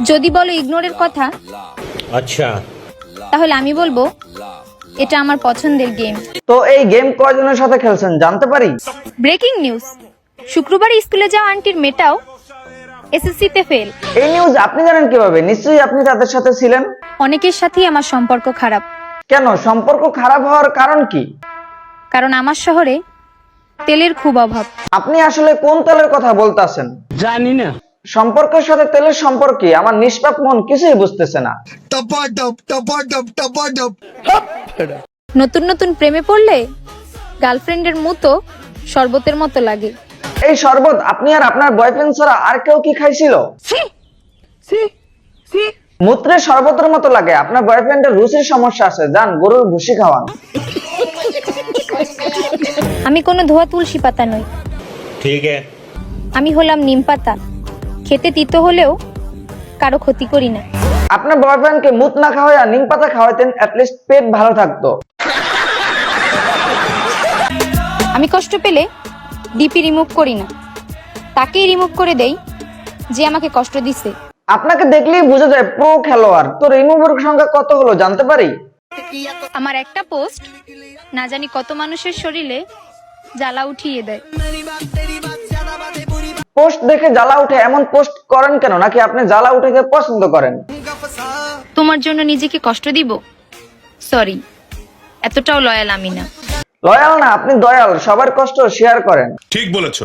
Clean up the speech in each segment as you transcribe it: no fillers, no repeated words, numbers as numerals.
যদি বলো ইগনোরের কথা, আচ্ছা, তাহলে আমি বলবো এটা আমার পছন্দের গেম। তো এই গেম কয়জনের সাথে খেলছেন জানতে পারি? ব্রেকিং নিউজ, শুক্রবার স্কুলে যাওয়া আন্টির মেয়েটাও এসএসসি তে ফেল। এই নিউজ আপনি জানেন কিভাবে? নিশ্চয়ই আপনি তাদের সাথে ছিলেন। অনেকের সাথেই আমার সম্পর্ক খারাপ। কেন, সম্পর্ক খারাপ হওয়ার কারণ কি? কারণ আমার শহরে তেলের খুব অভাব। আপনি আসলে কোন তেলের কথা বলতাছেন? জানি না। সম্পর্কের সাথে তেলের সম্পর্কে আমার নিষ্পাপ মন কিছুই বুঝতেছে না। নতুন নতুন প্রেমে পড়লে গার্লফ্রেন্ডের মতো শরবতের মতো লাগে। এই শরবত আপনি আর আপনার বয়ফ্রেন্ড ছাড়া আর কেউ কি খাইছিল? মূত্রের শরবতের মতো লাগে। আপনার বয়ফ্রেন্ডের রুচির সমস্যা আছে, যান গরুর ভুসি খাওয়ান। আমি কোনো ধোয়া তুলসী পাতা নই, ঠিক আছে। আমি হলাম নিম পাতা। খেতে তিতো হলেও কারো ক্ষতি করি না। আপনার বয়ফ্রেন্ডকে মুত না খাওয়াইয়া নিম পাতা খাওয়াইতেন, অ্যাটলিস্ট পেট ভালো থাকতো। আমি কষ্ট পেলে ডিপি রিমুভ করি না, তাকেই রিমুভ করে দেই যে আমাকে কষ্ট দিছে। আপনাকে দেখলেই বোঝা যায় প্রো খেলোয়াড়। তো রিমুভের সংখ্যা কত হলো জানতে পারি? আমার একটা পোস্ট না জানি কত মানুষের শরীরে জ্বালা উঠিয়ে দেয়। পোস্ট দেখে জ্বালা উঠে এমন পোস্ট করেন কেন? নাকি আপনি জ্বালা উঠেকে পছন্দ করেন? তোমার জন্য নিজেকে কষ্ট দিব? সরি, এতটাও লয়াল আমি না। লয়াল না, আপনি দয়াল। সবার কষ্ট শেয়ার করেন। ঠিক বলেছো।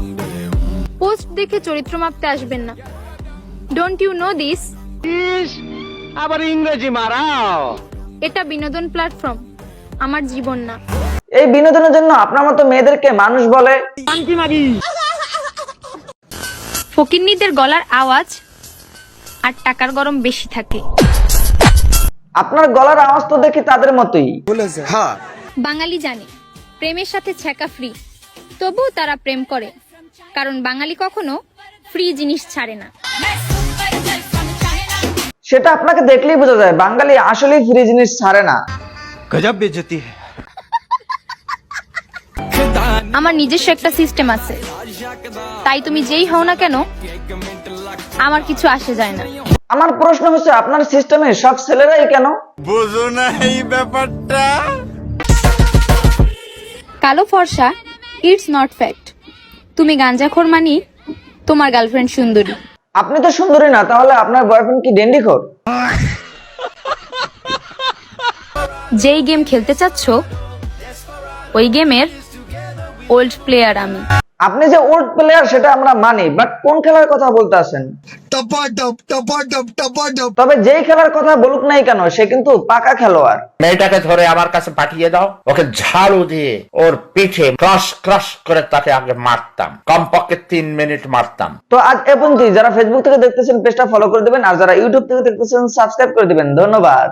পোস্ট দেখে চরিত্র মাপতে আসবেন না। Don't you know this? আবার ইংরেজি মারাও। এটা বিনোদন প্ল্যাটফর্ম, আমার জীবন না। এই বিনোদনের জন্য আপনার মতো মেয়েদেরকে মানুষ বলে। ফকিন্নিদের গলার আওয়াজ আর টাকার গরম বেশি থাকে। আপনার গলার আওয়াজ তো দেখি তাদের মতোই। বাঙালি জানে প্রেমের সাথে ছ্যাঁকা ফ্রি, তবুও তারা প্রেম করে, কারণ বাঙালি কখনো ফ্রি জিনিস ছাড়ে না। সেটা আপনাকে দেখলেই বোঝা যায়, বাঙালি আসলেই ফ্রি জিনিস ছাড়ে না। গজব বেজতি। আমার নিজস্ব একটা সিস্টেম আছে, তাই তুমি যেই হও না কেন আমার কিছু আসে যায় না। আমার প্রশ্ন হচ্ছে, আপনার সিস্টেমে সব ছেলেরাই কেন? বুঝো না এই ব্যাপারটা। কালো ফর্সা ইটস নট ফ্যাক্ট। তুমি গাঞ্জাখোর মানি তোমার গার্লফ্রেন্ড সুন্দরী। আপনি তো সুন্দরী না, তাহলে আপনার বয়ফ্রেন্ড কি ডেন্ডিখোর? যেই গেম খেলতে চাচ্ছ ওই গেমের ওল্ড প্লেয়ার আমি। আপনি যে ওল্ড প্লেয়ার সেটা আমরা মানি, বাট কোন খেলার কথা বলতে আছেন? তবে যেই খেলার কথা বলুক নাই কেন, সে কিন্তু পাকা খেলোয়াড়। মেয়েটাকে ধরে আমার কাছে পাঠিয়ে দাও, ওকে ঝাড়ু দিয়ে ওর পিঠে ক্রাশ ক্রাশ করে তাকে আগে মারতাম, কমপক্ষে 3 মিনিট মারতাম। তো আজ এ পর্যন্তই। যারা ফেসবুক থেকে দেখতেছেন পেজটা ফলো করে দিবেন, আর যারা ইউটিউব থেকে দেখতেছেন সাবস্ক্রাইব করে দিবেন। ধন্যবাদ।